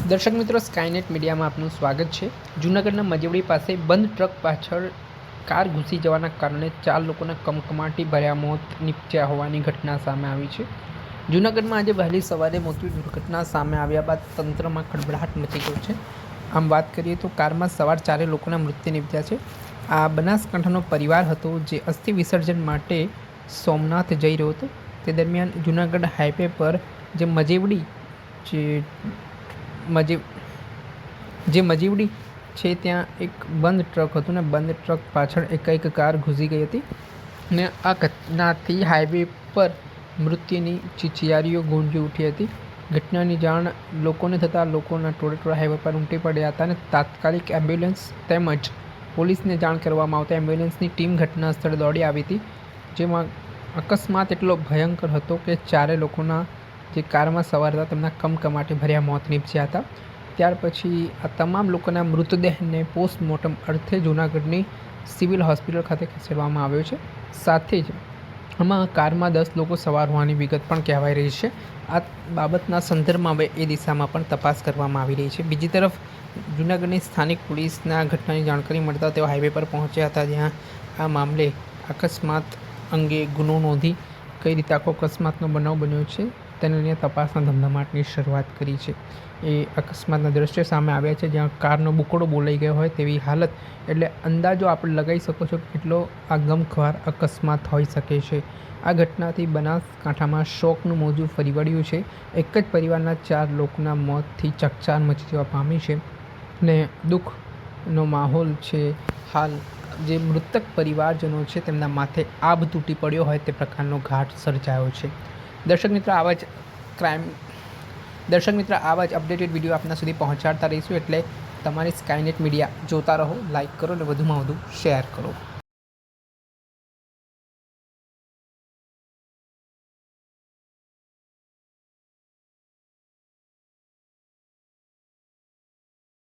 દર્શક મિત્રો, સ્કાયનેટ મીડિયામાં આપનું સ્વાગત છે. જૂનાગઢના મજવડી પાસે બંધ ટ્રક પાછળ કાર ઘૂસી જવાના કારણે 4 લોકોના કમકમાટી ભર્યા મોત નીપજ્યા હોવાની ઘટના સામે આવી છે. જૂનાગઢમાં આજે વહેલી સવારે મોટી દુર્ઘટના સામે આવ્યા બાદ તંત્રમાં ખળભળાટ મચી ગયો છે. આમ વાત કરીએ તો કારમાં સવાર 4 લોકોના મૃત્યુ નીપજ્યા છે. આ બનાસકાંઠાનો પરિવાર હતો જે અસ્થિ વિસર્જન માટે સોમનાથ જઈ રહ્યો હતો. તે દરમિયાન જૂનાગઢ હાઈવે પર જે મજેવડી છે ત્યાં એક બંધ ટ્રક હતું ને બંધ ટ્રક પાછળ એકાએક કાર ઘૂસી ગઈ હતી ને આ ઘટનાથી હાઈવે પર મૃત્યુની ચીચિયારીઓ ગુંજી ઉઠી હતી. ઘટનાની જાણ લોકોને થતાં લોકોના ટોળે હાઈવે પર ઉમટી પડ્યા હતા અને તાત્કાલિક એમ્બ્યુલન્સ તેમજ પોલીસને જાણ કરવામાં આવતા એમ્બ્યુલન્સની ટીમ ઘટના સ્થળે દોડી આવી હતી. જેમાં અકસ્માત એટલો ભયંકર હતો કે 4 લોકોના જે કારમાં સવાર હતા તેમના કમકમાટી ભર્યા મોત નીપજ્યા હતા. ત્યાર પછી આ તમામ લોકોના મૃતદેહને પોસ્ટમોર્ટમ અર્થે જૂનાગઢની સિવિલ હોસ્પિટલ ખાતે ખસેડવામાં આવ્યો છે. સાથે જ આમાં કારમાં 10 લોકો સવાર હોવાની વિગત પણ કહેવાઈ રહી છે. આ બાબતના સંદર્ભમાં હવે એ દિશામાં પણ તપાસ કરવામાં આવી રહી છે. બીજી તરફ જૂનાગઢની સ્થાનિક પોલીસના ઘટનાની જાણકારી મળતા તેઓ હાઈવે પર પહોંચ્યા હતા, જ્યાં આ મામલે અકસ્માત અંગે ગુનો નોંધી કઈ રીતે આખો અકસ્માતનો બનાવ બન્યો છે તેને લઈને તપાસના ધમધમાટની શરૂઆત કરી છે. એ અકસ્માતના દ્રશ્યો સામે આવ્યા છે જ્યાં કારનો બુકડો બોલાઈ ગયો હોય તેવી હાલત. એટલે અંદાજો આપણે લગાવી શકો છો કેટલો આ ગમખ્વાર અકસ્માત હોઈ શકે છે. આ ઘટનાથી બનાસકાંઠામાં શોકનું મોજું ફરી વળ્યું છે. એક જ પરિવારના 4 લોકોના મોતથી ચકચાર મચી જવા પામી છે ને દુઃખનો માહોલ છે. હાલ જે મૃતક પરિવારજનો છે તેમના માથે આભ તૂટી પડ્યો હોય તે પ્રકારનો ઘાટ સર્જાયો છે. દર્શક મિત્રો, આવા જ અપડેટેડ વિડીયો આપના સુધી પહોંચાડતા રહીશું. એટલે તમારી સ્કાયનેટ મીડિયા જોતા રહો, લાઇક કરો અને વધુમાં વધુ શેર કરો.